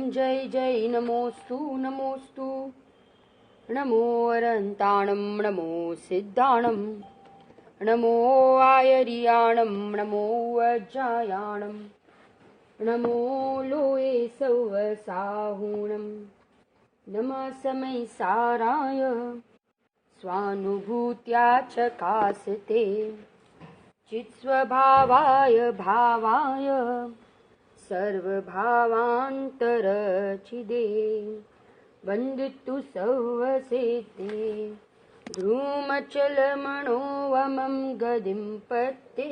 जय जय नमोस्तु नमोस्तु। नमो अरन्ताणं नमो सिद्धाणं नमो आयर्याणं नमो वज्रायाणं नमो लोये सौवसाहुणं नमः समय साराय स्वानुभूत्या चकासते चित्स्वभावाय भावाय सर्वभावान्तरचिदे वन्दितु सौवसेते ध्रुमचलमणोवमं गदिं पत्ते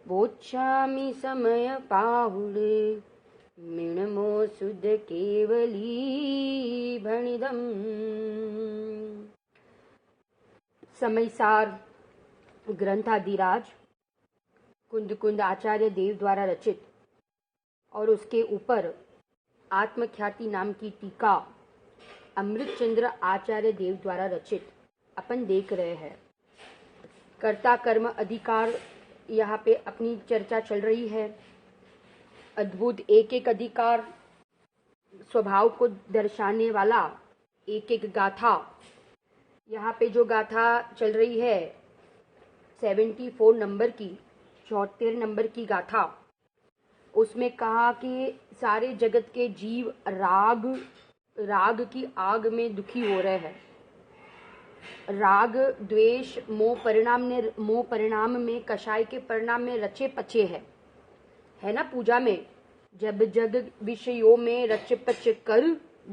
वोच्छामि समयपाहुले मिणमो सुध केवली भणिदम्। समयसार ग्रंथाधिराज कुंद आचार्य देव द्वारा रचित और उसके ऊपर आत्मख्याति नाम की टीका अमृतचंद्र आचार्य देव द्वारा रचित अपन देख रहे हैं। कर्ता कर्म अधिकार यहाँ पे अपनी चर्चा चल रही है। अद्भुत एक एक अधिकार स्वभाव को दर्शाने वाला एक एक गाथा। यहाँ पे जो गाथा चल रही है 74 नंबर की 74 नंबर की गाथा, उसमें कहा कि सारे जगत के जीव राग की आग में दुखी हो रहे हैं। राग द्वेष मोह परिणाम में कषाय के परिणाम में रचे पचे है ना। पूजा में जब जग विषयों में रच पच कर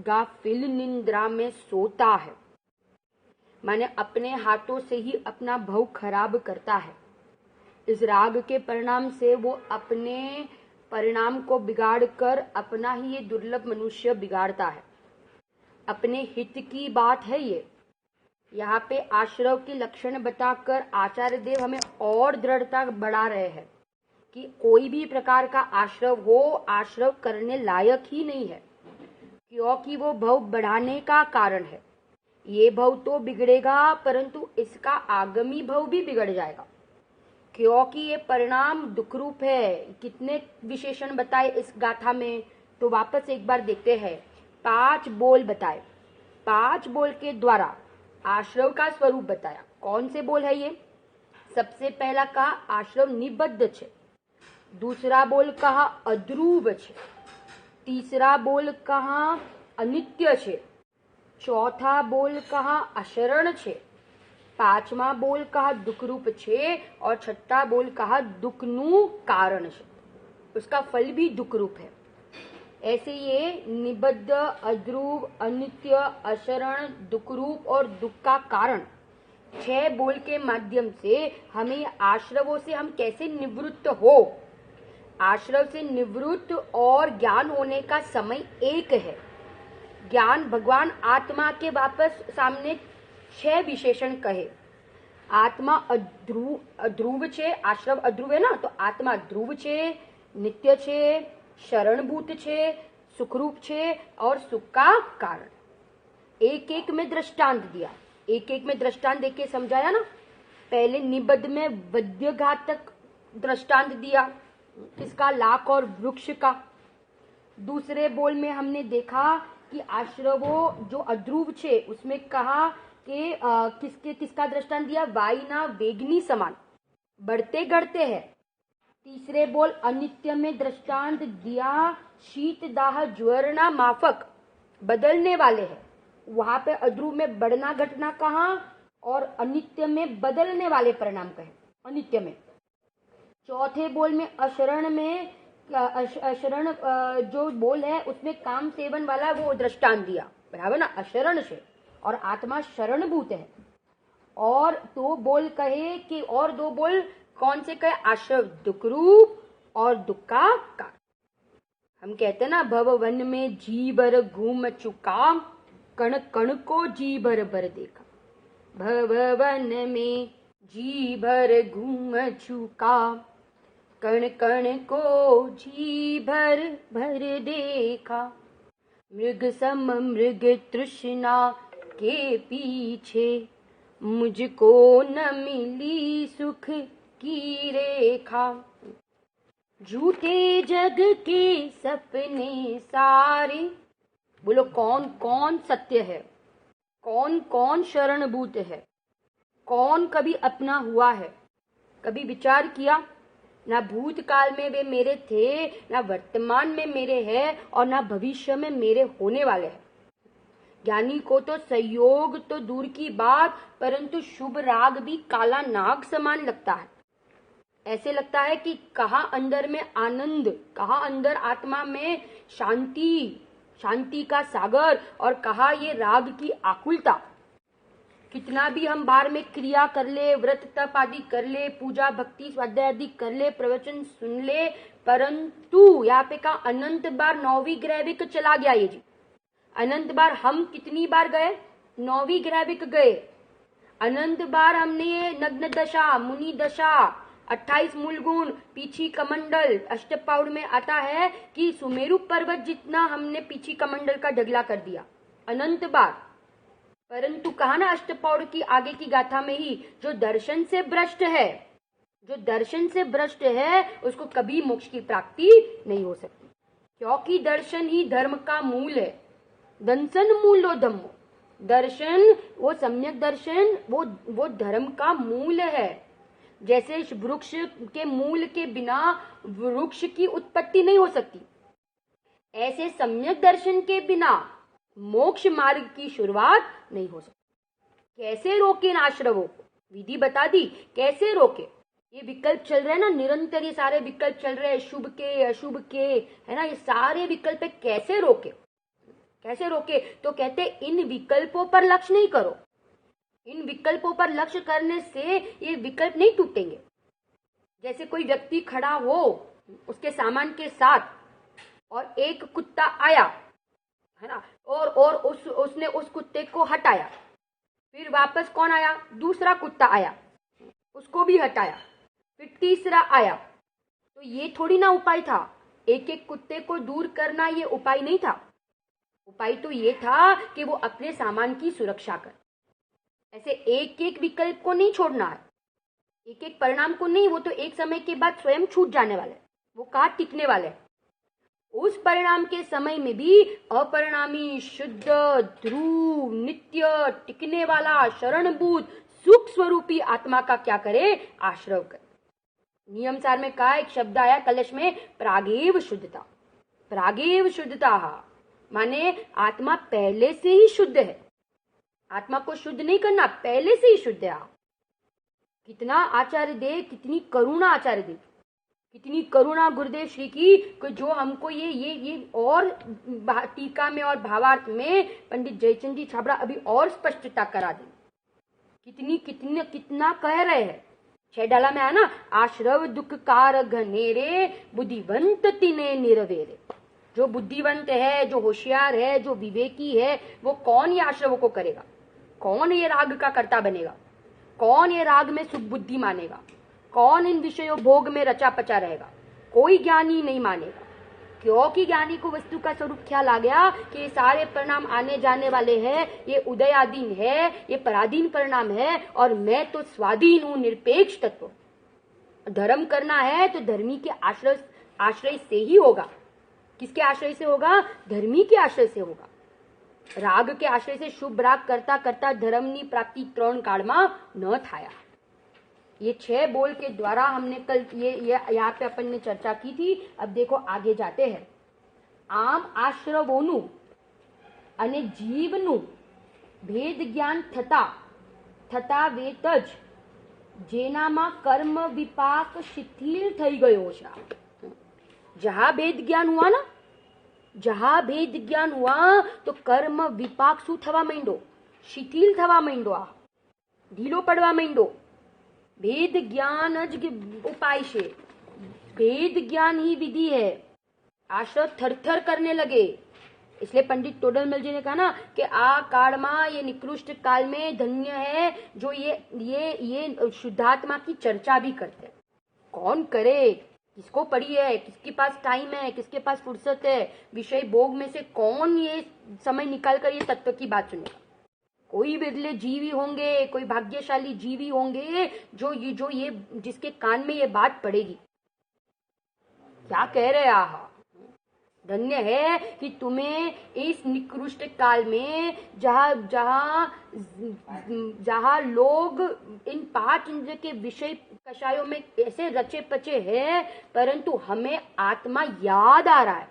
गाफिल निंद्रा में सोता है, माने अपने हाथों से ही अपना भव खराब करता है। इस राग के परिणाम से वो अपने परिणाम को बिगाड़ कर अपना ही ये दुर्लभ मनुष्य बिगाड़ता है। अपने हित की बात है ये। यहाँ पे आश्रव के लक्षण बताकर आचार्य देव हमें और दृढ़ता बढ़ा रहे हैं कि कोई भी प्रकार का आश्रव हो, आश्रव करने लायक ही नहीं है, क्योंकि वो भव बढ़ाने का कारण है। ये भव तो बिगड़ेगा परंतु इसका आगामी भव भी बिगड़ जाएगा, क्योंकि ये परिणाम दुखरूप है। कितने विशेषण बताए इस गाथा में, तो वापस एक बार देखते हैं। 5 बोल बताए, 5 बोल के द्वारा आश्रव का स्वरूप बताया। कौन से बोल है ये? सबसे पहला कहा आश्रव निबद्ध छे, दूसरा बोल कहा अध्रुव छे, तीसरा बोल कहा अनित्य छे, चौथा बोल कहा अशरण छे, पांचवा बोल कहा दुखरूप छे और छठा बोल कहा दुखनु कारण छे, उसका फल भी दुखरूप है। ऐसे ये निबद्ध, अध्रुव, अनित्य, अशरण, दुखरूप और दुख का कारण 6 बोल के माध्यम से हमें आश्रवों से हम कैसे निवृत्त हो। आश्रव से निवृत्त और ज्ञान होने का समय एक है। ज्ञान भगवान आत्मा के वापस सामने 6 विशेषण कहे। आत्मा अध्रुव छे, आश्रव अध्रुव है ना, तो आत्मा ध्रुव छे, नित्य छे, शरणभूत छे, सुखरूप छे और सुख का कारण। एक एक में दृष्टांत दिया, एक एक में दृष्टांत देके समझाया ना। पहले निबद्ध में वध्य घातक दृष्टांत दिया, इसका लाख और वृक्ष का। दूसरे बोल में हमने देखा कि आश्रवों जो अध्रुव छे उसमें कहा कि किसका दृष्टांत दिया? वायुना वेगनी समान बढ़ते गढ़ते हैं। तीसरे बोल अनित्य में दृष्टांत दिया, शीत दाह ज्वरना माफक बदलने वाले हैं। वहां पे अध्रुव में बढ़ना घटना कहा और अनित्य में बदलने वाले परिणाम कहे अनित्य में। चौथे बोल में अशरण जो बोल है उसमें काम सेवन वाला वो दृष्टांत दिया, बराबर ना, अशरण से, और आत्मा शरणभूत है। और 2 बोल कहे कि और 2 बोल कौन से कहे? आश्रव दुखरूप और दुख का कारण। हम कहते हैं ना, भव वन में जी भर घूम चुका, कण कण को जी भर भर देखा। भव वन में जी भर घूम चुका, कण कण को जी भर भर देखा। मृग सम मृग तृष्णा के पीछे, मुझको न मिली सुख की रेखा। झूठे जग के सपने सारे। बोलो कौन कौन सत्य है, कौन कौन शरणभूत है, कौन कभी अपना हुआ है? कभी विचार किया? ना भूतकाल में वे मेरे थे, ना वर्तमान में मेरे हैं, और ना भविष्य में मेरे होने वाले हैं। ज्ञानी को तो संयोग तो दूर की बात, परंतु शुभ राग भी काला नाग समान लगता है। ऐसे लगता है कि कहाँ अंदर में आनंद, कहाँ अंदर आत्मा में शांति, शांति का सागर, और कहाँ ये राग की आकुलता। कितना भी हम बाहर में क्रिया कर ले, व्रत तप आदि कर ले, पूजा भक्ति स्वाध्याय आदि कर ले, प्रवचन सुन ले, परंतु यहाँ पे का अनंत बार 9वीं ग्रैविक चला गया ये जी। अनंत बार हम कितनी बार गए? 9वीं ग्रैविक गए। अनंत बार हमने ये नग्न दशा, मुनि दशा, 28 मूल गुण, पीछी कमंडल, अष्टपाउड में आता है कि सुमेरु पर्वत जितना हमने पीछी कमंडल का ढगला कर दिया, अनंत बार। परंतु कहा ना अष्टपाउड की आगे की गाथा में ही, जो दर्शन से भ्रष्ट है, जो दर्शन से भ्रष्ट है, उसको कभी मोक्ष की प्राप्ति नहीं हो सकती, क्योंकि दर्शन ही धर्म का मूल है। दंसन मूलो धम्मो, दर्शन, वो सम्यक दर्शन, वो धर्म का मूल है। जैसे वृक्ष के मूल के बिना वृक्ष की उत्पत्ति नहीं हो सकती, ऐसे सम्यक दर्शन के बिना मोक्ष मार्ग की शुरुआत नहीं हो सकती। कैसे रोके इन आश्रवों को? विधि बता दी कैसे रोके। ये विकल्प चल रहे हैं ना निरंतर, ये सारे विकल्प चल रहे हैं, शुभ के अशुभ के, है ना, ये सारे विकल्प कैसे रोके? कैसे रोके? तो कहते इन विकल्पों पर लक्ष्य नहीं करो। इन विकल्पों पर लक्ष्य करने से ये विकल्प नहीं टूटेंगे। जैसे कोई व्यक्ति खड़ा हो उसके सामान के साथ, और एक कुत्ता आया, है ना, और उसने उस कुत्ते को हटाया, फिर वापस कौन आया? दूसरा कुत्ता आया, उसको भी हटाया, फिर तीसरा आया। तो ये थोड़ी ना उपाय था, एक एक कुत्ते को दूर करना ये उपाय नहीं था। उपाय तो ये था कि वो अपने सामान की सुरक्षा करे। ऐसे एक एक विकल्प को नहीं छोड़ना है, एक एक परिणाम को नहीं, वो तो एक समय के बाद स्वयं छूट जाने वाले, वो कहाँ टिकने वाले। उस परिणाम के समय में भी अपरिणामी, शुद्ध, ध्रुव, नित्य, टिकने वाला, शरणभूत, सुख स्वरूपी आत्मा का क्या करे? आश्रव करे। नियम सार में कहा, एक शब्द आया कलश में, प्रागेव शुद्धता। प्रागेव शुद्धता माने आत्मा पहले से ही शुद्ध है। आत्मा को शुद्ध नहीं करना, पहले से ही शुद्ध है। कितना आचार्य देव, कितनी करुणा आचार्य देव, कितनी करुणा गुरुदेव श्री की, जो हमको ये और टीका में और भावार्थ में पंडित जयचंद जी छाबड़ा अभी और स्पष्टता करा दें। कितना कह रहे हैं। 6 डाला में आया ना, आश्रव दुख कार घनेरे, बुद्धिवंत तिने निरवेरे। जो बुद्धिवंत है, जो होशियार है, जो विवेकी है, वो कौन ये आश्रव को करेगा? कौन ये राग का कर्ता बनेगा? कौन ये राग में सुख बुद्धि मानेगा? कौन इन विषयों भोग में रचा पचा रहेगा? कोई ज्ञानी नहीं मानेगा, क्योंकि ज्ञानी को वस्तु का स्वरूप ख्याल आ गया कि ये सारे परिणाम आने जाने वाले हैं, ये उदयाधीन है, ये पराधीन परिणाम है, और मैं तो स्वाधीन हूं, निरपेक्ष तत्व। धर्म करना है तो धर्मी के आश्रय से ही होगा। किसके आश्रय से होगा? धर्मी के आश्रय से होगा। राग के आश्रय से शुभ राग करता करता धर्मनी प्राप्ति 3 काळમાં न थाया। ये 6 बोल के द्वारा हमने कल ये यहाँ पे अपन ने चर्चा की थी। अब देखो आगे जाते हैं। आम आश्रवोनु अने जीवनु भेद ज्ञान थता वेतज जेनामा कर्म विपाक शिथिल થઈ ગયો છે। जहां भेद ज्ञान हुआ ना, जहां भेद ज्ञान हुआ तो कर्म विपाक शू थवा માંડ્યો? शिथिल थवा માંડ્યો, ढीलो पड़वा માંડ્યો। भेद ज्ञान ज उपाय से, भेद ज्ञान ही विधि है। आश्रव थरथर करने लगे। इसलिए पंडित टोडरमल जी ने कहा ना कि आ काल में, ये निकृष्ट काल में धन्य है जो ये शुद्धात्मा की चर्चा भी करते हैं। कौन करे? किसको पड़ी है? किसके पास टाइम है? किसके पास फुर्सत है? विषय भोग में से कौन ये समय निकाल कर ये तत्व की बात सुनेगा? कोई बिरले जीवी होंगे, कोई भाग्यशाली जीवी होंगे जो ये जिसके कान में ये बात पड़ेगी। क्या कह रहे आहा, धन्य है कि तुम्हें इस निकृष्ट काल में जहाँ लोग इन 5 इंद्र के विषय कषायों में ऐसे रचे पचे हैं, परंतु हमें आत्मा याद आ रहा है।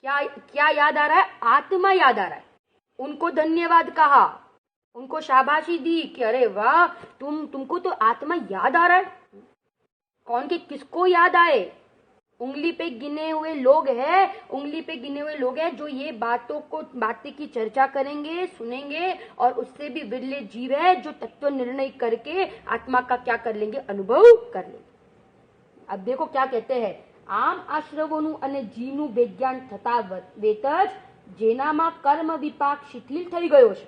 क्या याद आ रहा है? आत्मा याद आ रहा है। उनको धन्यवाद कहा, उनको शाबाशी दी कि अरे वाह, तुमको तो आत्मा याद आ रहा है। कौन के किसको याद आए? उंगली पे गिने हुए लोग हैं जो ये बातें की चर्चा करेंगे, सुनेंगे, और उससे भी विरले जीव है जो तत्व निर्णय करके आत्मा का क्या कर लेंगे? अनुभव कर लेंगे। अब देखो क्या कहते हैं, आम आश्रवोनु अने जीवनु विज्ञान थता वेत ज जेनाમાં કર્મ વિપાક શિથિલ થઈ ગયો છે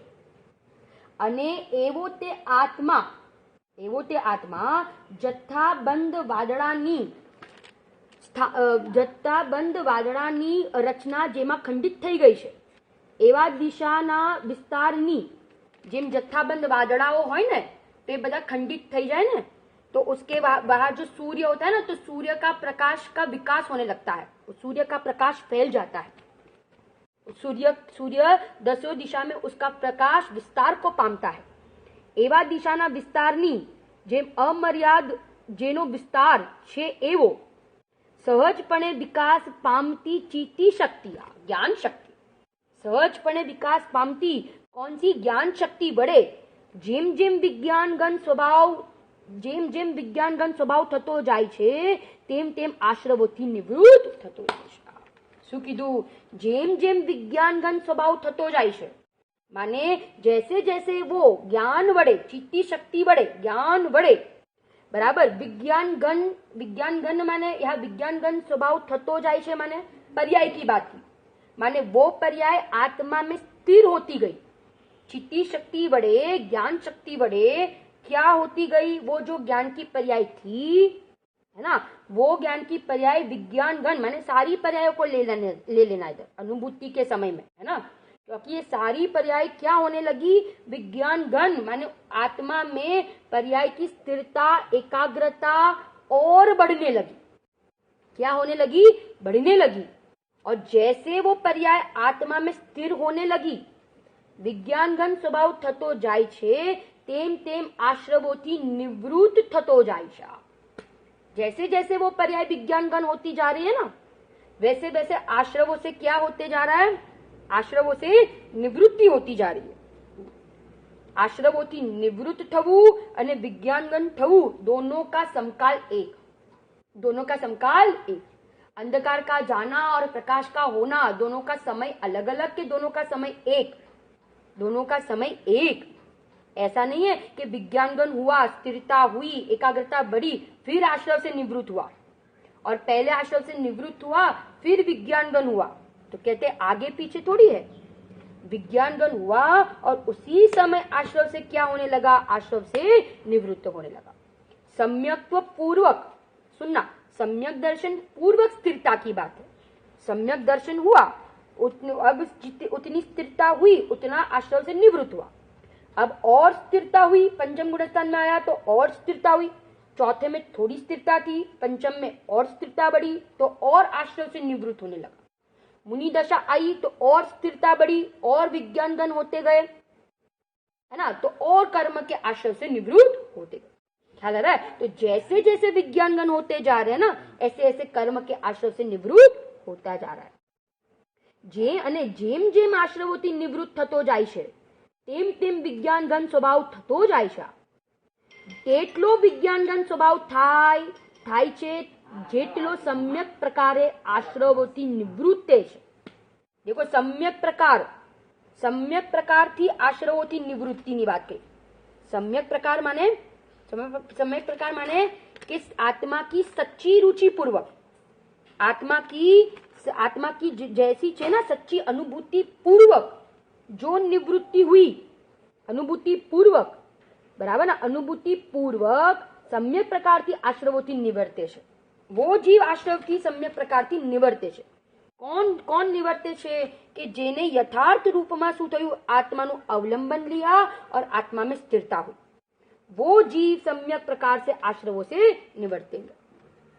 અને એવો તે આત્મા જથ્થાબંધ વાદળાની રચના જેમાં ખંડિત થઈ ગઈ છે, એવા દિશાના વિસ્તારની જેમ જથ્થાબંધ વાદળાઓ હોય ને તે બધા खंडित થઈ જાય ने, तो उसके बाहर जो सूर्य होता है ना, तो सूर्य का प्रकाश का विकास होने लगता है, सूर्य का प्रकाश फैल जाता है। सूर्य 10 दिशा में उसका प्रकाश विस्तार को पामता है। एवा दिशाना विस्तारनी जेम अमर्याद जेनो विस्तार छे एवो सहजपणे विकास पामती चीती शक्ति, ज्ञान शक्ति सहजपणे विकास पामती कौन सी? ज्ञान शक्ति बढ़े। जेम जेम विज्ञानगण स्वभाव थतो जाय छे तेम तेम आश्रवोथी निवृत्त थतो जाय छे। શું કીધું? જેમ જેમ વિજ્ઞાનગન સ્વભાવ થતો જાય છે, माने जैसे जैसे वो ज्ञान वड़े, चित्ती शक्ति वड़े, ज्ञान वड़े, बराबर। विज्ञान गण माने यहाँ विज्ञान गण स्वभाव थतो जाय छे, माने पर्याय की बात की, माने वो पर्याय आत्मा में स्थिर होती गई। चित्ती शक्ति वड़े, ज्ञान शक्ति वड़े क्या होती गई? वो जो ज्ञान की पर्याय थी, है ना, वो ज्ञान की पर्याय विज्ञान गण माने सारी पर्यायों को ले लेना इधर अनुभूति के समय में, है ना, क्योंकि ये सारी पर्याय क्या होने लगी? विज्ञान गण माने आत्मा में पर्याय की स्थिरता, एकाग्रता और बढ़ने लगी। क्या होने लगी? बढ़ने लगी। और जैसे वो पर्याय आत्मा में स्थिर होने लगी, विज्ञान गण स्वभाव थतो जाय छे तेम तेम आश्रवोथी निवृत्त थतो जाय छे। जैसे जैसे वो पर्याय विज्ञान गण होती जा रही है ना, वैसे वैसे आश्रवों से क्या होते जा रहा है? आश्रवों से निवृत्ति होती जा रही है। आश्रवोथी निवृत्त थवू अने विज्ञान गण थवू, दोनों का समकाल एक। अंधकार का जाना और प्रकाश का होना, दोनों का समय अलग अलग के दोनों का समय एक। ऐसा नहीं है कि विज्ञानगण हुआ, स्थिरता हुई, एकाग्रता बढ़ी, फिर आश्रव से निवृत्त हुआ, और पहले आश्रव से निवृत्त हुआ फिर विज्ञानगण हुआ। तो कहते आगे पीछे थोड़ी है, विज्ञानगण हुआ और उसी समय आश्रव से क्या होने लगा? आश्रव से निवृत्त होने लगा। सम्यक्त्व पूर्वक सुनना, सम्यक दर्शन पूर्वक स्थिरता की बात है। सम्यक दर्शन हुआ, अब उतनी स्थिरता हुई, उतना आश्रव से निवृत्त हुआ। अब और स्थिरता हुई, पंचम गुणस्थान में आया तो और स्थिरता हुई, चौथे में थोड़ी स्थिरता थी, पंचम में और स्थिरता बढ़ी, तो और आश्रव से निवृत्त होने लगा। मुनि दशा आई तो और स्थिरता बढ़ी, और विज्ञानगण होते गए, है ना, तो और कर्म के आश्रव से निवृत्त होते गए। ख्याल आ रहा है? तो जैसे जैसे विज्ञानगण होते जा रहे हैं ना, ऐसे ऐसे कर्म के आश्रव से निवृत्त होता जा रहा है। जेम जेम आश्रवोથી નિવૃત્ત થતો જાય છે તેમ તેમ વિજ્ઞાનગણ સ્વભાવ થતો જાય છે। તેટલો વિજ્ઞાનગણ સ્વભાવ થાય છે જેટલો सम्यक प्रकारे आश्रवोથી નિવૃત્ત છે। देखो सम्यक प्रकार थी आश्रवोથી નિવૃત્તિની વાત કરી। सम्यक प्रकार माने कि आत्मा की सच्ची रुचि पूर्वक, आत्मा की जैसी छे ना सच्ची अनुभूति पूर्वक जो निवृत्ति हुई, अनुभूति पूर्वक, बराबर ना, अनुभूति पूर्वक सम्यक प्रकार थी आश्रवोથી निवर्ते छे। वो जीव आश्रव थी सम्यक प्रकार थी निवर्ते छे। कोण निवर्ते छे? कि जेने यथार्थ रूप में शू थयुं? आत्मानुं अवलंबन लिया और आत्मा में स्थिरता हुई, वो जीव सम्यक प्रकार से आश्रवों से निवर्तेंगे।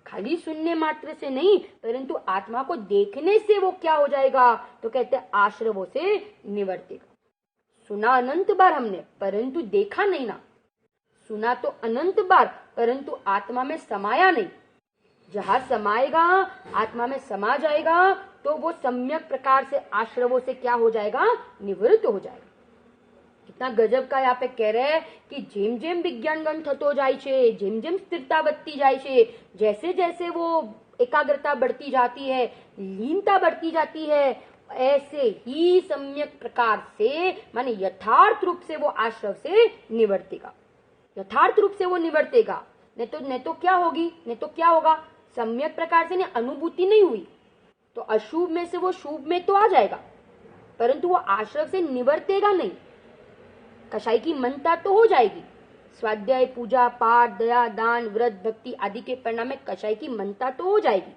खाली सुनने मात्र से नहीं, परंतु आत्मा को देखने से वो क्या हो जाएगा, तो कहते हैं आश्रवों से निवर्तेगा। सुना अनंत बार हमने, परंतु देखा नहीं ना। सुना तो अनंत बार, परंतु आत्मा में समाया नहीं। जहां समाएगा, आत्मा में समा जाएगा, तो वो सम्यक प्रकार से आश्रवों से क्या हो जाएगा, निवृत्त हो जाएगा। कितना गजब का यहाँ पे कह रहे हैं कि जेम जेम विज्ञानगण थतो जाय छे, जेम जेम स्थिरता बढ़ती जाय छे, जैसे जैसे वो एकाग्रता बढ़ती जाती है, लीनता बढ़ती जाती है, ऐसे ही सम्यक प्रकार से माने यथार्थ रूप से वो आश्रव से निवर्तेगा। यथार्थ रूप से वो निवर्तेगा, नहीं तो क्या होगी, नहीं तो क्या होगा, सम्यक प्रकार से अनुभूति नहीं हुई तो अशुभ में से वो शुभ में तो आ जाएगा, परंतु वो आश्रव से निवर्तेगा नहीं। कषाय की मनता तो हो जाएगी, स्वाध्याय, पूजा पाठ, दया, दान, व्रत, भक्ति आदि के परिणाम में कषाय की मनता तो हो जाएगी,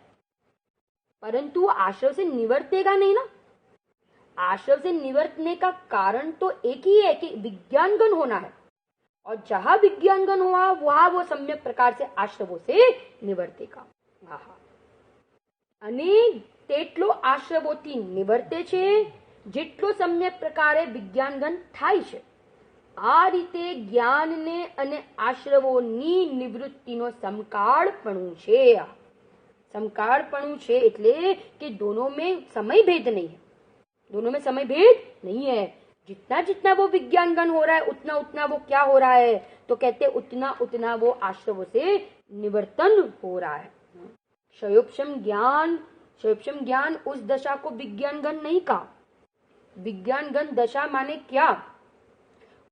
परंतु वो आश्रव से निवर्तेगा नहीं ना। आश्रव से निवर्तने का कारण तो एक ही है कि विज्ञानगण होना है, और जहां विज्ञानगण हुआ वहां वो सम्यक प्रकार से आश्रवों से निवर्तेगा। અને તેટલો આશ્રવોથી નિવર્તે છે જેટલો સમ્યક પ્રકારે વિજ્ઞાનગણ થાય છે। આ રીતે જ્ઞાનને અને આશ્રવોની નિવૃત્તિનો સમકાળપણું છે। સમકાળપણું છે એટલે કે दोनों में समय भेद नहीं है, दोनों में समय भेद नहीं है। जितना जितना वो विज्ञानगण हो रहा है उतना उतना वो क्या हो रहा है, तो कहते उतना उतना वो आश्रवों से निवर्तन हो रहा है। क्षयोपशम ज्ञान उस दशा को विज्ञानगण नहीं कहा। विज्ञानगण दशा माने क्या,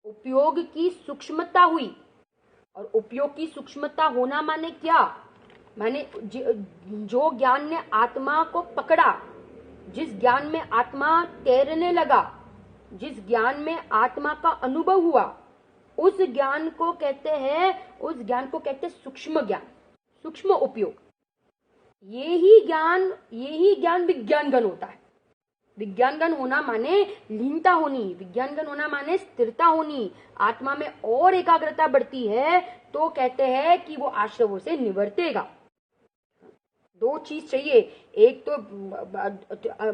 उपयोग की सूक्ष्मता हुई, और उपयोग की सूक्ष्मता होना माने क्या, माने जो ज्ञान ने आत्मा को पकड़ा, जिस ज्ञान में आत्मा तैरने लगा, जिस ज्ञान में आत्मा का अनुभव हुआ, उस ज्ञान को कहते हैं, उस ज्ञान को कहते हैं सूक्ष्म ज्ञान, सूक्ष्म उपयोग। ये ही ज्ञान विज्ञानगण होता है। विज्ञानगण होना माने लीनता होनी, विज्ञानगण होना माने स्थिरता होनी, आत्मा में और एकाग्रता बढ़ती है, तो कहते हैं कि वो आश्रवों से निवर्तेगा। दो चीज चाहिए, एक तो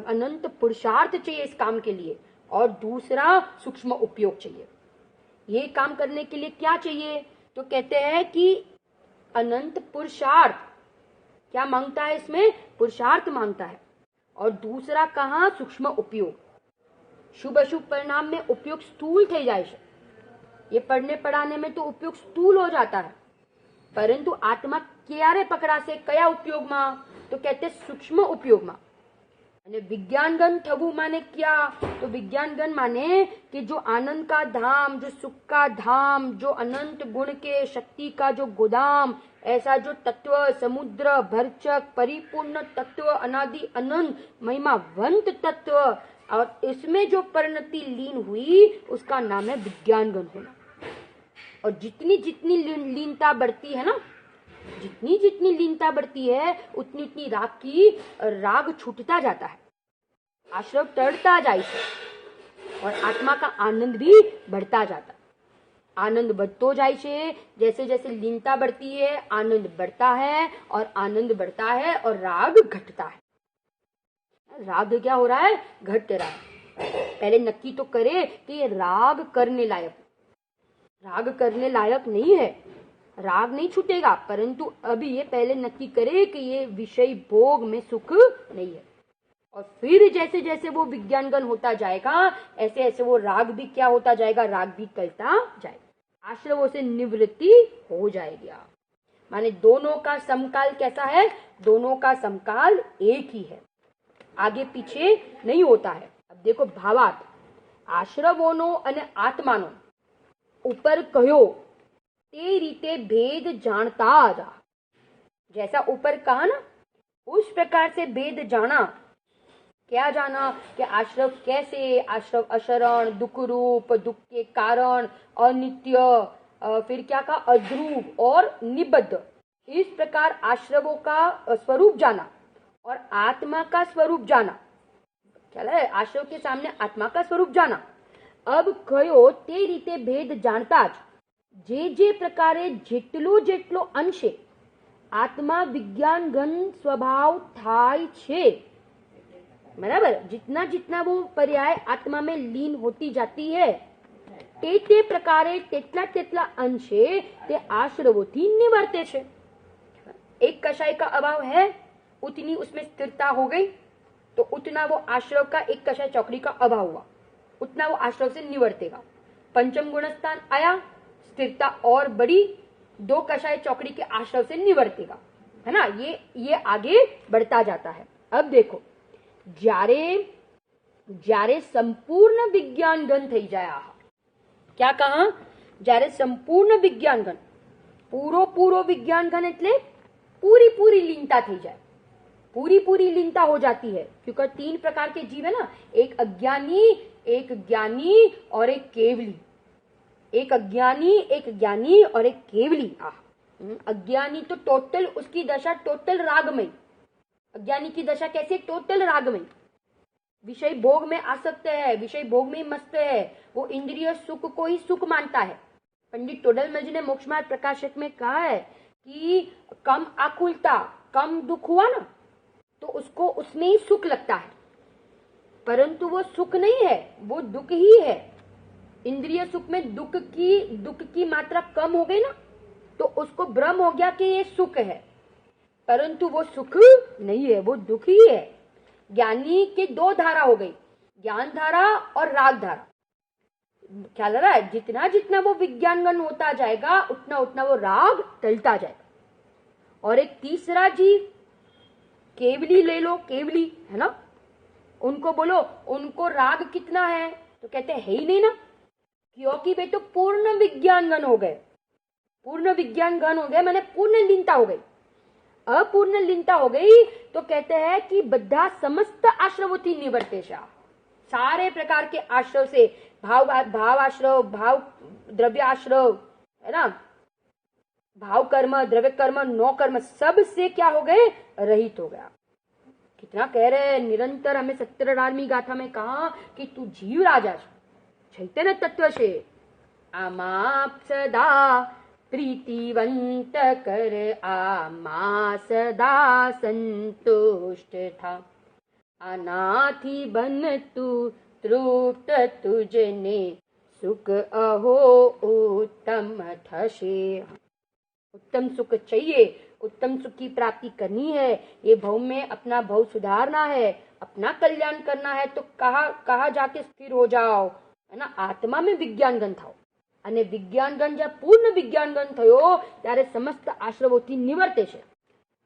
अनंत पुरुषार्थ चाहिए इस काम के लिए, और दूसरा सूक्ष्म उपयोग चाहिए। ये काम करने के लिए क्या चाहिए, तो कहते हैं कि अनंत पुरुषार्थ क्या मांगता है, इसमें पुरुषार्थ मांगता है, और दूसरा कहाँ, सूक्ष्म उपयोग। शुभ अशुभ परिणाम में उपयोग स्थूल થઈ જાય છે, ये पढ़ने पढ़ाने में तो उपयोग स्थूल हो जाता है, परंतु आत्मा क्यारे पकड़ाશે, कया उपयोगમાં, तो कहते सूक्ष्म उपयोगમાં। અને विज्ञानगण थवू माने क्या, तो विज्ञानगण माने कि जो आनंद का धाम, जो सुख का धाम, जो अनंत गुण के शक्ति का जो गोदाम, ऐसा जो तत्व, समुद्र भरचक परिपूर्ण तत्व, अनादि अनंत महिमावंत तत्व, और इसमें जो परिणति लीन हुई उसका नाम है विज्ञानगण होना। और जितनी जितनी लीनता बढ़ती है ना, जितनी जितनी लीनता बढ़ती है उतनी उतनी राग छूटता जाता है, आश्रव टळता जाए और आत्मा का आनंद भी बढ़ता जाता है। आनंद बढ़तो जाए छे, जैसे जैसे लीनता बढ़ती है आनंद बढ़ता है, और आनंद बढ़ता है और राग घटता है। राग क्या हो रहा है, घट रहा है। पहले नक्की तो करे कि ये राग करने लायक, राग करने लायक नहीं है, राग नहीं छूटेगा, परंतु अभी ये पहले नक्की करे कि ये विषय भोग में सुख नहीं है, और फिर जैसे जैसे वो विज्ञानगण होता जाएगा ऐसे ऐसे वो राग भी क्या होता जाएगा, राग भी टलता जाएगा, आश्रवों से निवृत्ति हो जाएगी। माने दोनों का समकाल कैसा है, दोनों का समकाल एक ही है, आगे पीछे नहीं होता है। अब देखो भावार्थ, आश्रवोनो अने आत्मानो ऊपर कहो ते रीते भेद जानता जा, जैसा ऊपर कहा ना उस प्रकार से भेद जाना। क्या जाना कि आश्रव कैसे, आश्रव अशरण, दुख रूप, दुख के कारण, अनित्य, फिर क्या कहा, अध्रुव और निबद्ध। इस प्रकार आश्रवों का स्वरूप जाना और आत्मा का स्वरूप जाना। क्या है, आश्रव के सामने आत्मा का स्वरूप जाना। अब कहो ते रीते भेद जानता ज, जे प्रकारे जेटलो जेटलो अंश है, આત્મા વિજ્ઞાન ઘન સ્વભાવ થાય છે, बराबर। जितना जितना वो पर्याय आत्मा में लीन होती जाती है તે પ્રકારે તેટલા તેટલા અંશે તે આશ્રવોથી નિવર્તે છે। एक कषाय का अभाव है, उतनी उसमें स्थिरता हो गई तो उतना वो आश्रव का, एक कषाय चौकड़ी का अभाव हुआ उतना वो आश्रव से निवर्तेगा। पंचम गुणस्थान आया, स्थिरता और बड़ी, 2 कषाय चौकड़ी के आश्रव से निवर्तेगा, है ना। ये आगे बढ़ता जाता है। अब देखो, જ્યારે संपूर्ण विज्ञान घन થઈ જાય, क्या कहा, જ્યારે संपूर्ण विज्ञान घन, पूरो विज्ञान घन એટલે पूरी लीनता થઈ જાય, पूरी लीनता हो जाती है। क्योंकि 3 प्रकार के जीव है ना, एक अज्ञानी, एक ज्ञानी और एक केवली। एक अज्ञानी, एक ज्ञानी और एक केवली। अज्ञानी तो टोटल, उसकी दशा टोटल रागमय। अज्ञानी की दशा कैसे, टोटल रागमय, विषय भोग में आसक्त है, विषय भोग में मस्त है, वो इंद्रिय सुख को ही सुख मानता है। पंडित टोडरमल जी ने मोक्ष मार्ग प्रकाशक में कहा है कि कम आकुलता, कम दुख हुआ ना तो उसको उसमें ही सुख लगता है, परंतु वो सुख नहीं है, वो दुख ही है। इंद्रिय सुख में दुख की मात्रा कम हो गई ना तो उसको भ्रम हो गया कि ये सुख है, परंतु वो सुख नहीं है, वो दुख ही है। ज्ञानी के 2 धारा हो गई, ज्ञान धारा और राग धारा। ख्याल आ रहा है, जितना जितना वो विज्ञानगन होता जाएगा उतना उतना वो राग टलता जाएगा। और एक तीसरा जीव केवली ले लो, केवली है ना, उनको बोलो उनको राग कितना है तो कहते हैं है ही नहीं ना, क्योंकि वे तो पूर्ण विज्ञानगन हो गए। पूर्ण विज्ञानगन हो गए माने पूर्ण लीनता हो गई। अपूर्ण लीनता हो गई तो कहते हैं कि बद्धा समस्त आश्रवोથી निवर्ते છે। सारे प्रकार के आश्रव से, भाव आश्रव, भाव द्रव्य आश्रव, है ना, भाव कर्म, द्रव्य कर्म, नो कर्म, सब से क्या हो गए, रहित हो गया। कितना कह रहे हैं निरंतर, हमें 17वीं गाथा में कहा कि तू जीव राजा चैतन्य तत्व से आमाप सदा प्रीतिवंत कर, आमा सदा संतुष्ट था, आनाथी बन तू तृप्त, तुझने सुख अहो उत्तम थशे। उत्तम सुख चाहिए, उत्तम सुख की प्राप्ति करनी है, ये भव में अपना भव सुधारना है, अपना कल्याण करना है तो कहा जाके स्थिर हो जाओ, है ना, आत्मा में विज्ञानगन थाओ। અને વિજ્ઞાનગન જ્યાં પૂર્ણ વિજ્ઞાનગન થયો ત્યારે સમસ્ત આશ્રવોથી નિવર્તે છે।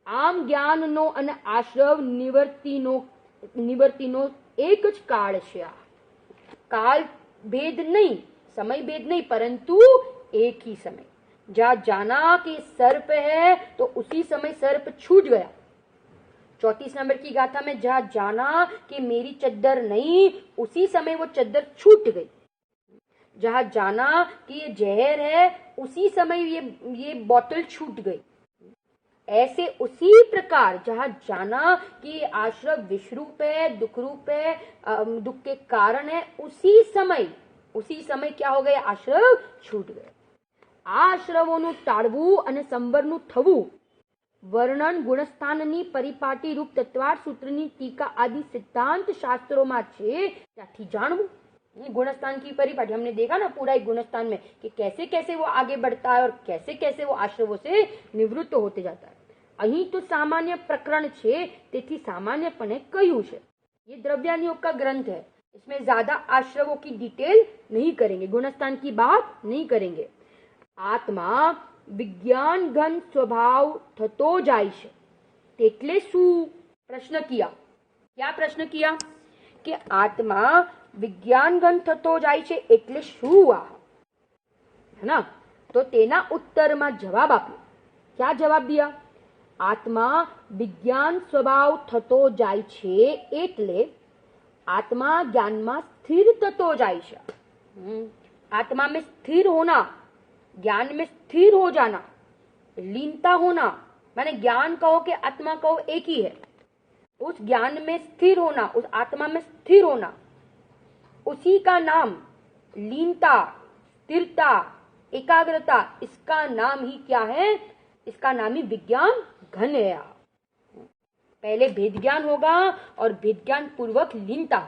આમ જ્ઞાનનો અને આશ્રવ નિવૃત્તિનો એક જ કાળ છે। કાળ ભેદ નહીં, समय भेद नहीं, परंतु एक ही समय। जहाँ जाना कि सर्प है तो उसी समय सर्प छूट गया। 34 नंबर की गाथा में जहाँ जाना कि मेरी चद्दर नहीं, उसी समय वो चद्दर छूट गई। जहाँ जाना कि ये जहर है उसी समय ये बोतल छूट गई। ऐसे उसी प्रकार जहाँ जाना कि आश्रव विषरूप है, दुख रूप है, दुख के कारण है, उसी समय क्या हो गए, आश्रव छूट गए। आश्रवोનું ટાળવું અને સંવરનું થવું વર્ણન ગુણસ્થાનની પરિપાટી રૂપ તત્વાર સૂત્રની ટીકા આદि સિદ્ધાંત શાસ્त्रोમાં છે, ત્યાંથી જાણવું। गुणस्थान की परिपाटी हमने देखा ना पूरा एक गुणस्थान में कि कैसे कैसे वो आगे बढ़ता है और कैसे कैसे वो आश्रवों से निवृत्त होते जाता है। અહીં તો सामान्य प्रकरण छे, તેથી सामान्यपणे કહ્યું છે। ये द्रव्यानुयोग का ग्रंथ है, इसमें ज्यादा आश्रवों की डिटेल नहीं करेंगे, गुणस्थान की बात नहीं करेंगे। आत्मा विज्ञान घन स्वभाव थतो जाय छे तेटले शू प्रश्न किया। क्या प्रश्न किया कि आत्मा विज्ञान घन थतो जाय छे एटले शू हुआ, है ना। तो तेना उत्तर में जवाब आप्यो। क्या जवाब दिया, आत्मा विज्ञान स्वभाव थतो जाय छे एटले आत्मा ज्ञान में स्थिर थतो जाय छे। आत्मा में स्थिर होना, ज्ञान में स्थिर हो जाना, लीनता होना, माने ज्ञान कहो कि आत्मा कहो एक ही है। उस ज्ञान में स्थिर होना, उस आत्मा में स्थिर होना, उसी का नाम लीनता, स्थिरता, एकाग्रता, इसका नाम ही क्या है, इसका नाम ही विज्ञान घन है। पहले भेद ज्ञान होगा और भेद ज्ञान पूर्वक लीनता।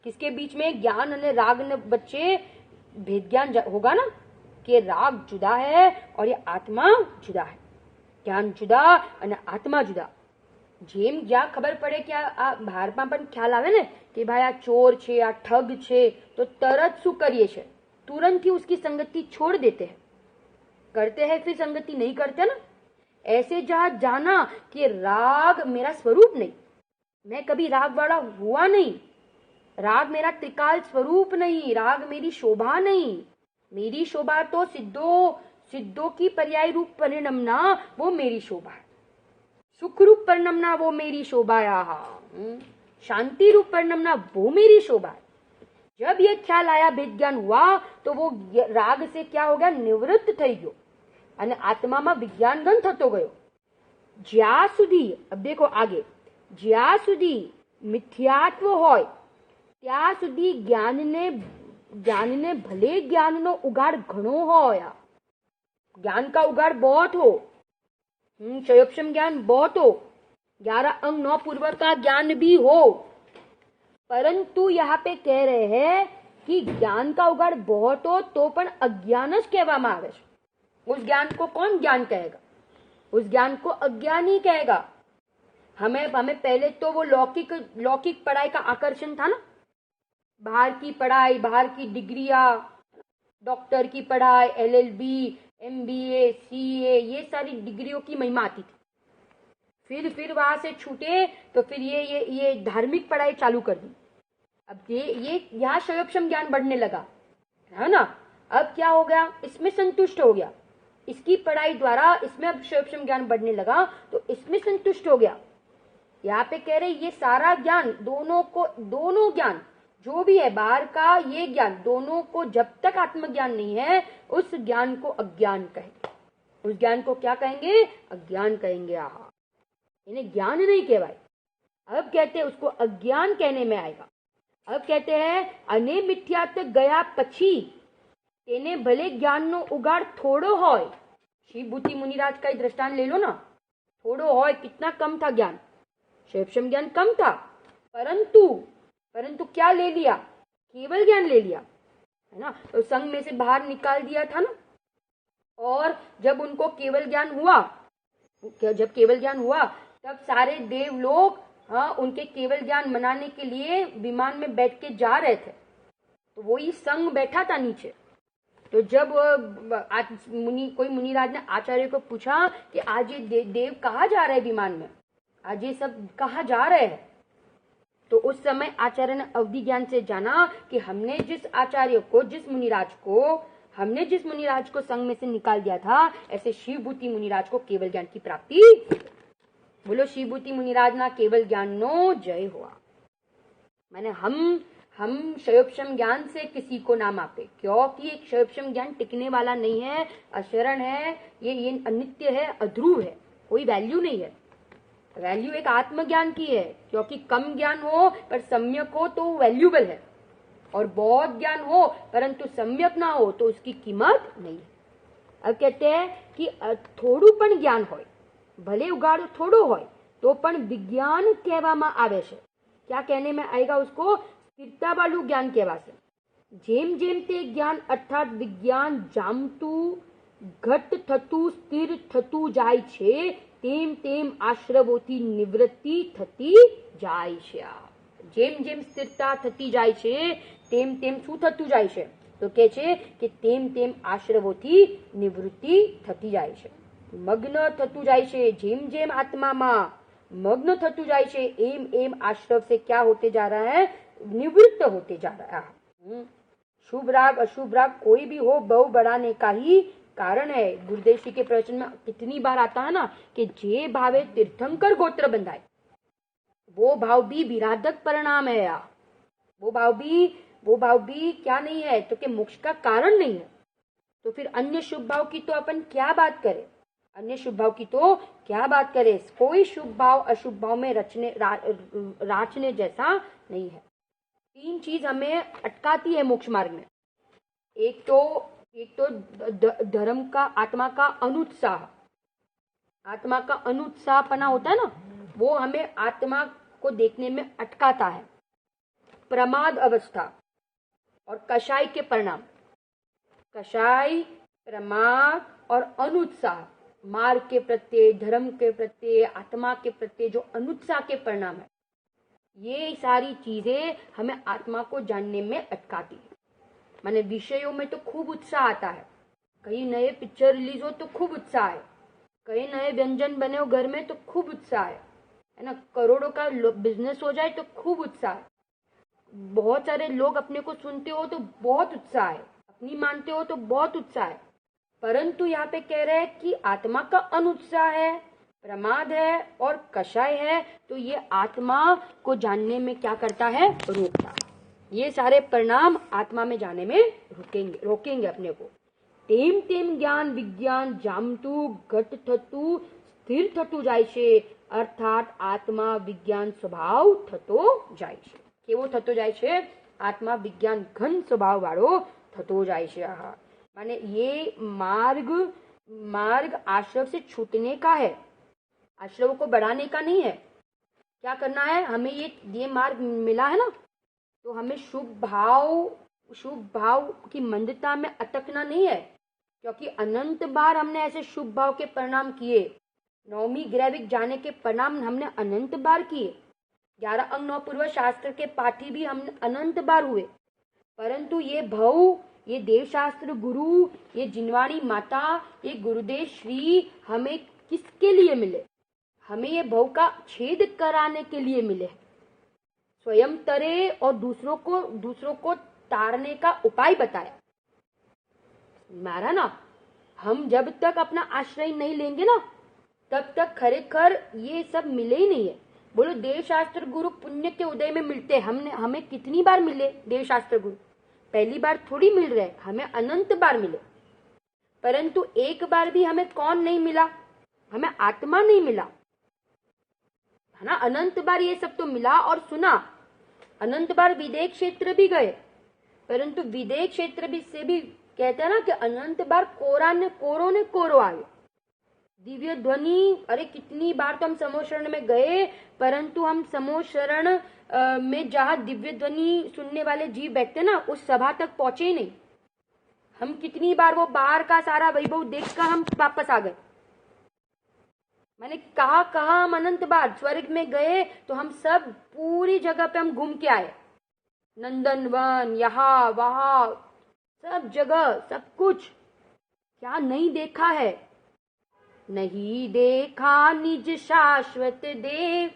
किसके बीच में ज्ञान અને राग ने बच्चे भेद ज्ञान होगा ना कि राग जुदा है और ये आत्मा जुदा है, ज्ञान जुदा અને આત્મા જુદા। જેમ જ્યાં ખબર પડે કે આ બહારમાં પણ ખ્યાલ આવે ને કે ભાઈ આ ચોર છે, આ ઠગ છે, તો તરત શું કરીએ છે, तुरंत ही उसकी संगति छोड़ देते हैं, करते हैं फिर संगति नहीं करते ना। ऐसे जहां जाना कि राग मेरा स्वरूप नहीं, मैं कभी राग वाला हुआ नहीं, राग मेरा त्रिकाल स्वरूप नहीं, राग मेरी शोभा नहीं, मेरी शोभा तो सिद्धों की पर्याय रूप परिणमना वो मेरी शोभा है, सुख रूप परिणमना वो मेरी शोभा है, शांति रूप परिणमना वो मेरी शोभा है। जब ये ख्याल आया, भेद ज्ञान हुआ, तो वो राग से क्या हो गया, निवृत्त થઈ ગયો અને આત્મામાં વિજ્ઞાન ગન થતો ગયો। જ્યાં સુધી, अब देखो आगे, જ્યાં સુધી મિથ્યાત્વ હોય ત્યાં સુધી જ્ઞાનને ભલે જ્ઞાનનો ઉગાડ ઘણો હોય, ज्ञान का उगाड़ बहुत हो, क्षयोक्षम ज्ञान बहुत हो, 11 अंग 9 पूर्वक का ज्ञान भी हो, परंतु यहाँ पे कह रहे हैं कि ज्ञान का उगाड़ बहुत हो तो पण अज्ञान ज कहेवामां आवे छे। उस ज्ञान को कौन ज्ञान कहेगा, उस ज्ञान को अज्ञान ही कहेगा। हमें पहले तो वो लौकिक पढ़ाई का आकर्षण था ना, बाहर की पढ़ाई, बाहर की डिग्रियां, डॉक्टर की पढ़ाई, LLB, MBA, CA, ये सारी डिग्रियों की महिमा आती थी। फिर वहां से छूटे तो फिर ये धार्मिक पढ़ाई चालू कर दी। अब ये यहाँ क्षयोक्षम ज्ञान बढ़ने लगा है ना। अब क्या हो गया, इसमें संतुष्ट हो गया, इसकी पढ़ाई द्वारा इसमें अब क्षयोक्षम ज्ञान बढ़ने लगा तो इसमें संतुष्ट हो गया। यहाँ पे कह रहे ये सारा ज्ञान, दोनों ज्ञान जो भी है बाहर का, ये ज्ञान दोनों को जब तक आत्मज्ञान नहीं है उस ज्ञान को अज्ञान कहेंगे। उस ज्ञान को क्या कहेंगे, अज्ञान कहेंगे। इन्हें ज्ञान नहीं कहवाय। अब कहते हैं उसको अज्ञान कहने में आएगा। अब कहते हैं अने मिथ्यात्व गया पछी तेने भले ज्ञान नो उगाड़ थोड़ो होय। शिवभूति मुनिराज का ही दृष्टांत ले लो ना, थोड़ो होय, कितना कम था ज्ञान, क्षयोक्षम ज्ञान कम था, परंतु क्या ले लिया, केवल ज्ञान ले लिया है ना। तो संघ में से बाहर निकाल दिया था ना। और जब उनको केवल ज्ञान हुआ, तब सारे देव लोग उनके केवल ज्ञान मनाने के लिए विमान में बैठ के जा रहे थे, तो वही संघ बैठा था नीचे। तो जब कोई मुनिराज ने आचार्य को पूछा कि आज ये देव कहाँ जा रहे हैं विमान में, आज ये सब कहाँ जा रहे हैं, तो उस समय आचार्य ने अवधि ज्ञान से जाना कि हमने जिस मुनिराज को संघ में से निकाल दिया था, ऐसे शिवभूति मुनिराज को केवल ज्ञान की प्राप्ति। बोलो शिवभूति मुनिराज ना केवल ज्ञान नो जय हुआ। मैंने हम क्षयोक्षम ज्ञान से किसी को ना मापे, क्योंकि एक क्षयोक्षम ज्ञान टिकने वाला नहीं है, अशरण है, ये अनित्य है, अध्रुव है, कोई वैल्यू नहीं है। वैल्यू एक आत्मज्ञान की है, क्योंकि कम ज्ञान हो पर सम्यक हो तो वैल्यूबल है, और बहुत ज्ञान हो परंतु सम्यक ना हो तो उसकी कीमत नहीं है। अब कहते हैं कि थोड़ू पण ज्ञान होय, भले उगाड़ थोड़ो होय तो पण विज्ञान कहेवामां आवे छे। क्या कहने में आएगा उसको, स्थिरता वालू ज्ञान कहेवाशे। जेम जेम ते ज्ञान अर्थात विज्ञान जामતું ઘટ થતું સ્થિર થતું જાય છે, તેમ આશ્રવોથી નિવૃત્તિ થતી જાય છે। જેમ સ્થિરતા થતી જાય છે તેમ શું થતું જાય છે, તો કે છે કે તેમ આશ્રવોથી નિવૃત્તિ થતી જાય છે, મગ્ન થતું જાય છે। જેમ આત્મામાં मग्न थतु जाय छे एम आश्रव से क्या होते जा रहा है, निवृत्त होते जा रहा है। शुभ राग अशुभ राग कोई भी हो, बहु बढ़ाने का ही कारण है। गुरुदेव जी के प्रवचन में कितनी बार आता है ना कि जे भावे तीर्थंकर गोत्र बंधाए, वो भाव भी विराधक परिणाम है। वो भाव भी क्या नहीं है, तो कि मोक्ष का कारण नहीं है। तो फिर अन्य शुभ भाव की तो अपन क्या बात करें, कोई शुभ भाव अशुभ भाव में राचने जैसा नहीं है। 3 चीज हमें अटकाती है मोक्ष मार्ग में। एक तो धर्म का, आत्मा का अनुत्साह, आत्मा का अनुत्साहपना होता है ना, वो हमें आत्मा को देखने में अटकाता है। प्रमाद अवस्था और कषाय के परिणाम, कषाय, प्रमाद और अनुत्साह, मार्ग के प्रत्यय, धर्म के प्रत्यय, आत्मा के प्रत्यय जो अनुत्साह के परिणाम है, ये सारी चीजें हमें आत्मा को जानने में अटकाती है। माने विषयों में तो खूब उत्साह आता है, कहीं नए पिक्चर रिलीज हो तो खूब उत्साह है, कहीं नए व्यंजन बने हो घर में तो खूब उत्साह है ना, करोड़ों का बिजनेस हो जाए तो खूब उत्साह है, बहुत सारे लोग अपने को सुनते हो तो बहुत उत्साह है, अपनी मानते हो तो बहुत उत्साह है। परंतु यहाँ पे कह रहे हैं कि आत्मा का अनुत्साह है, प्रमाद है और कषाय है, तो ये आत्मा को जानने में क्या करता है, रोकता है। ये सारे परिणाम आत्मा में जाने में रोकेंगे अपने को। तेम तेम ज्ञान विज्ञान जामतु घट थतु स्थिर थतु जाय छे, अर्थात आत्मा विज्ञान स्वभाव थतो जाय छे। केवो थतो जाय छे, आत्मा विज्ञान घन स्वभाव वाળો थतो जाय छे। माने ये मार्ग आश्रव से छूटने का है, आश्रव को बढ़ाने का नहीं है। क्या करना है, हमें ये मार्ग मिला है ना, तो हमें शुभ भाव की मंदता में अटकना नहीं है, क्योंकि अनंत बार हमने ऐसे शुभ भाव के परिणाम किए। नौमी ग्रैविक जाने के परिणाम हमने अनंत बार किए, 11 अंग 9 पूर्व शास्त्र के पाठी भी हम अनंत बार हुए। परंतु ये भव, ये देवशास्त्र गुरु, ये जिनवाणी माता, ये गुरुदेव श्री हमें किसके लिए मिले, हमें ये भव का छेद कराने के लिए मिले। स्वयं तरे और दूसरों को तारने का उपाय बताया। मारा ना, हम जब तक अपना आश्रय नहीं लेंगे ना, तब तक खरेखर ये सब मिले ही नहीं है। बोलो देवशास्त्र गुरु पुण्य के उदय में मिलते, हमें कितनी बार मिले देवशास्त्र गुरु, पहली बार थोड़ी मिल रहे, हमें अनंत बार मिले। परंतु एक बार भी हमें कौन नहीं मिला, हमें आत्मा नहीं मिला, है ना। अनंत बार ये सब तो मिला और सुना, अनंत बार विदेह क्षेत्र भी गए, परंतु विदेह क्षेत्र भी से भी कहते हैं ना कि अनंत बार कोरो आए। दिव्य ध्वनि, अरे कितनी बार तो हम समोशरण में गए, परंतु हम समोशरण में जहाँ दिव्य ध्वनि सुनने वाले जीव बैठते ना, उस सभा तक पहुंचे ही नहीं। हम कितनी बार वो बाहर का सारा वैभव देखकर हम वापस आ गए। मैंने कहा हम अनंत बार स्वर्ग में गए तो हम सब पूरी जगह पे हम घूम के आए, नंदनवन, यहाँ वहां सब जगह सब कुछ। क्या नहीं देखा है, नहीं देखा निज शाश्वत देव,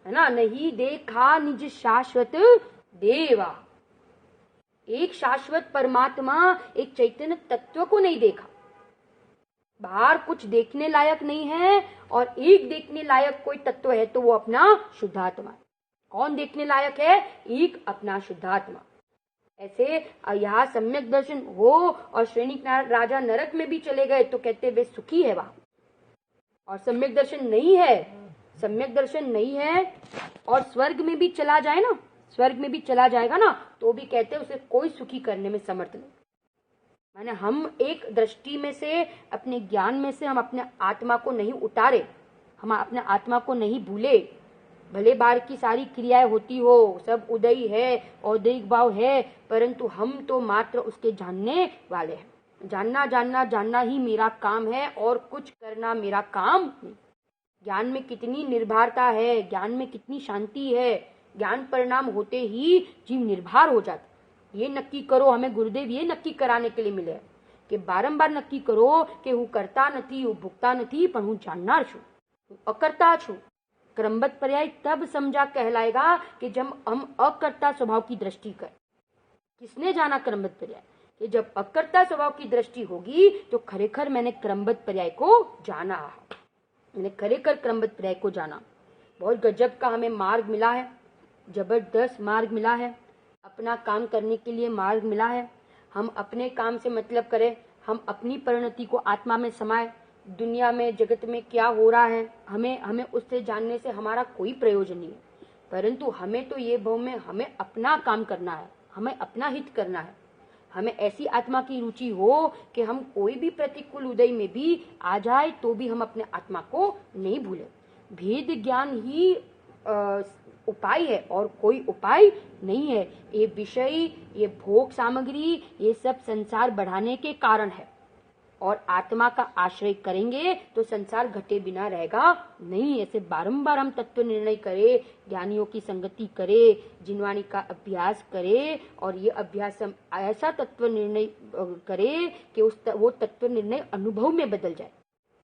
है ना, नहीं देखा निज शाश्वत देवा। एक शाश्वत परमात्मा, एक चैतन्य तत्व को नहीं देखा। बाहर कुछ देखने लायक नहीं है, और एक देखने लायक कोई तत्व है तो वो अपना शुद्धात्मा है। कौन देखने लायक है, एक अपना शुद्धात्मा। ऐसे यहाँ सम्यक दर्शन हो और श्रेणी राजा नरक में भी चले गए तो कहते वे सुखी है वहां, और सम्यक दर्शन नहीं है और स्वर्ग में भी चला जाए ना, स्वर्ग में भी चला जाएगा ना, तो भी कहते उसे कोई सुखी करने में समर्थ नहीं। माने हम एक दृष्टि में से, अपने ज्ञान में से हम अपने आत्मा को नहीं उतारे, हम अपने आत्मा को नहीं भूले। भले बार की सारी क्रियाएं होती हो, सब उदय है, औदयिक भाव है, परंतु हम तो मात्र उसके जानने वाले हैं। जानना ही मेरा काम है, और कुछ करना मेरा काम नहीं। ज्ञान में कितनी निर्भरता है, ज्ञान में कितनी शांति है। ज्ञान परिणाम होते ही जीव निर्भर हो जाता। ये नक्की करो, हमें गुरुदेव ये नक्की कराने के लिए मिले कि बारंबार नक्की करो कि हूँ करता नहीं, हूँ भुगता नहीं, पर हूँ जाननार छू, हूँ अकर्ता छू। क्रमबद्ध पर्याय तब समझा कहलाएगा कि जब हम अकर्ता स्वभाव की दृष्टि करें। किसने जाना क्रमबद्ध पर्याय, कि जब अकर्ता स्वभाव की दृष्टि होगी तो खरेखर मैंने क्रमबद्ध पर्याय को जाना, मैंने खरेखर क्रमबद्ध पर्याय को जाना। बहुत गजब का हमें मार्ग मिला है, जबरदस्त मार्ग मिला है, अपना काम करने के लिए मार्ग मिला है। हम अपने काम से मतलब करें, हम अपनी परिणति को आत्मा में समाये। दुनिया में, जगत में क्या हो रहा है, हमें उससे जानने से हमारा कोई प्रयोजन नहीं है, परंतु हमें तो ये भाव में हमें अपना काम करना है, हमें अपना हित करना है। हमें ऐसी आत्मा की रुचि हो कि हम कोई भी प्रतिकूल उदय में भी आ जाए तो भी हम अपने आत्मा को नहीं भूले। भेद ज्ञान ही उपाय है और कोई उपाय नहीं है। ये विषय, ये भोग सामग्री, ये सब संसार बढ़ाने के कारण है और आत्मा का आश्रय करेंगे तो संसार घटे बिना रहेगा नहीं। ऐसे बारंबार हम तत्व निर्णय करें, ज्ञानियों की संगति करें, जिनवाणी का अभ्यास करें और ये अभ्यास हम ऐसा तत्व निर्णय करें कि वो तत्व निर्णय अनुभव में बदल जाए।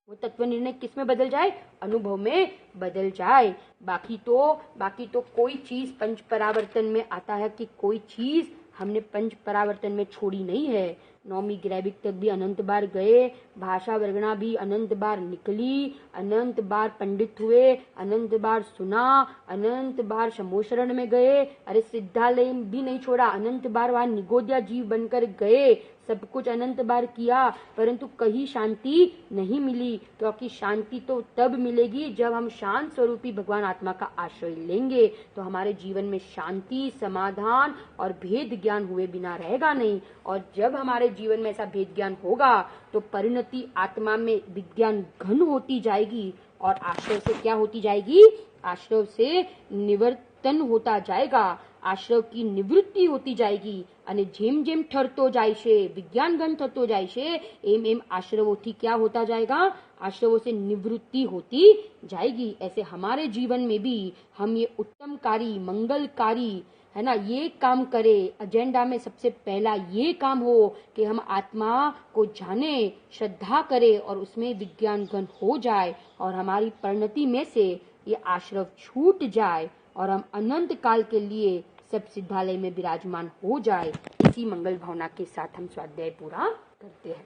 वो तत्व निर्णय किस में बदल जाए? अनुभव में बदल जाए। बाकी तो कोई चीज पंच परावर्तन में आता है कि कोई चीज हमने पंच परावर्तन में छोड़ी नहीं है। नौमी ग्रैविक तक भी अनंत बार गए, भाषा वर्गणा भी अनंत बार निकली, अनंत बार पंडित हुए, अनंत बार सुना, अनंत बार समोशरण में गए। अरे सिद्धालय भी नहीं छोड़ा, अनंत बार वहां निगोदिया जीव बनकर गए, सब कुछ अनंत बार किया, परंतु कहीं शांति नहीं मिली। क्योंकि शांति तो तब मिलेगी जब हम शांत स्वरूपी भगवान आत्मा का आश्रय लेंगे, तो हमारे जीवन में शांति, समाधान और भेद ज्ञान हुए बिना रहेगा नहीं। और जब हमारे जीवन में ऐसा भेद ज्ञान होगा तो परिणति आत्मा में विज्ञान घन होती जाएगी और आश्रय से क्या होती जाएगी? आश्रय से निवर्तन होता जाएगा, आश्रय की निवृत्ति होती जाएगी। અને જેમ જેમ ઠરતો જાય છે, વિજ્ઞાન ઘન થતો જાય છે, એમ એમ આશ્રવોથી क्या होता जाएगा? आश्रवों से निवृत्ति होती जाएगी। ऐसे हमारे जीवन में भी हम ये उत्तमकारी, मंगलकारी, है ना, ये काम करे। एजेंडा में सबसे पहला ये काम हो कि हम आत्मा को जाने, श्रद्धा करे और उसमें विज्ञान घन हो जाए और हमारी परिणति में से ये आश्रव छूट जाए और हम अनंत काल के लिए सब सिद्धालय में विराजमान हो जाए। इसी मंगल भावना के साथ हम स्वाध्याय पूरा करते हैं।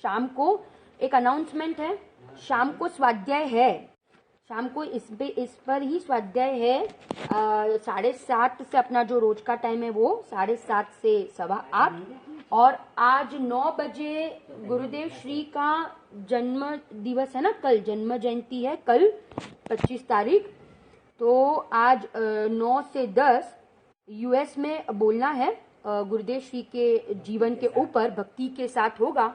शाम को एक अनाउंसमेंट है, शाम को स्वाध्याय है, शाम को इस पर ही स्वाध्याय है। 7:30 से अपना जो रोज का टाइम है वो 7:30 से 8:15 और आज 9 बजे गुरुदेव श्री का जन्म दिवस है ना, कल जन्म जयंती है, कल 25 तारीख। तो आज 9 से 10 यूएस में बोलना है गुरुदेव श्री के जीवन के ऊपर, भक्ति के साथ होगा।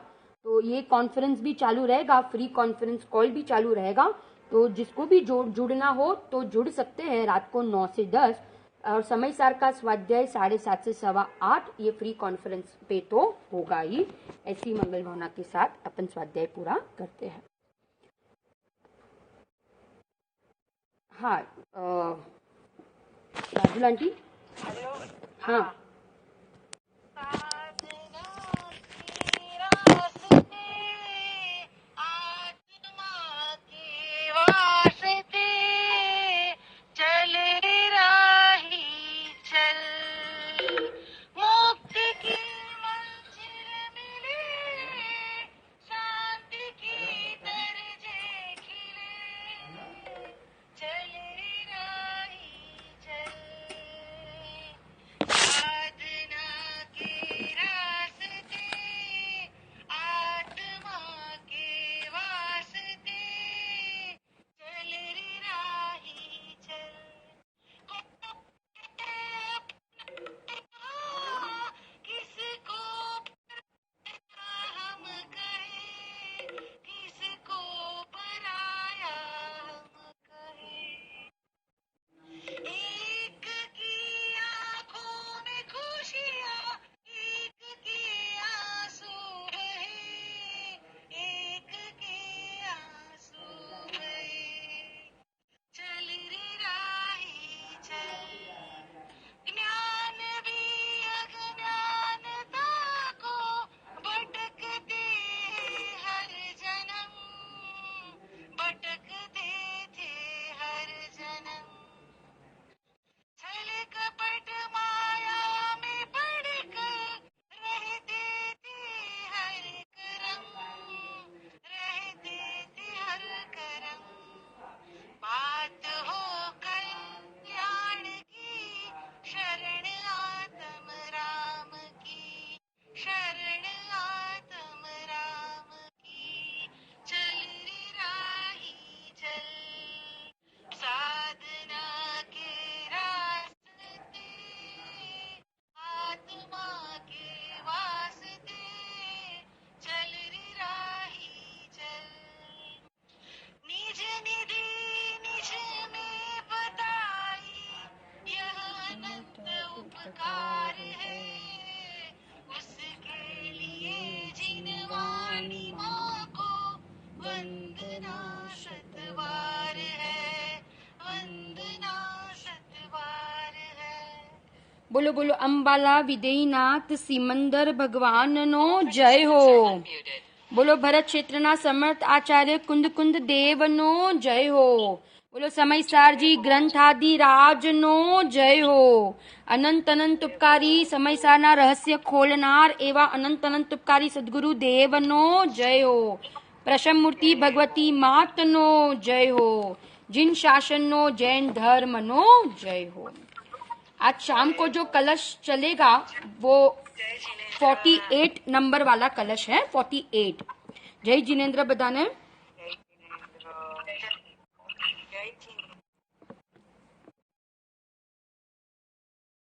तो ये कॉन्फ्रेंस भी चालू रहेगा, फ्री कॉन्फ्रेंस कॉल भी चालू रहेगा। तो जिसको भी जुड़ना हो तो जुड़ सकते हैं रात को 9 से 10 और समय सार का स्वाध्याय 7:30 से 8:15 ये फ्री कॉन्फ्रेंस पे तो होगा ही। ऐसी मंगल भावना के साथ अपन स्वाध्याय पूरा करते हैं। हाँ राजुल आंटी, हाँ બોલો બોલો અંબાલા વિદેયનાથ સિમંદર ભગવાનનો જય હો. બોલો ભરત ક્ષેત્રના સમર્થ આચાર્ય કુંદ દેવનો જય હો. બોલો સમયસારજી ગ્રંથાદિ રાજનો જય હો. અનંત અનંત ઉપકારી સમયસારના રહસ્ય ખોલનાર એવા અનંત અનંત ઉપકારી સદગુરુ દેવનો જય હો. પ્રસમ મૂર્તિ ભગવતી માતનો જય હો. जिन शासनो जैन धर्मनो जय हो. आज शाम को जो कलश चलेगा वो 48 नंबर वाला कलश है. 48. जय जिनेन्द्र बदाने.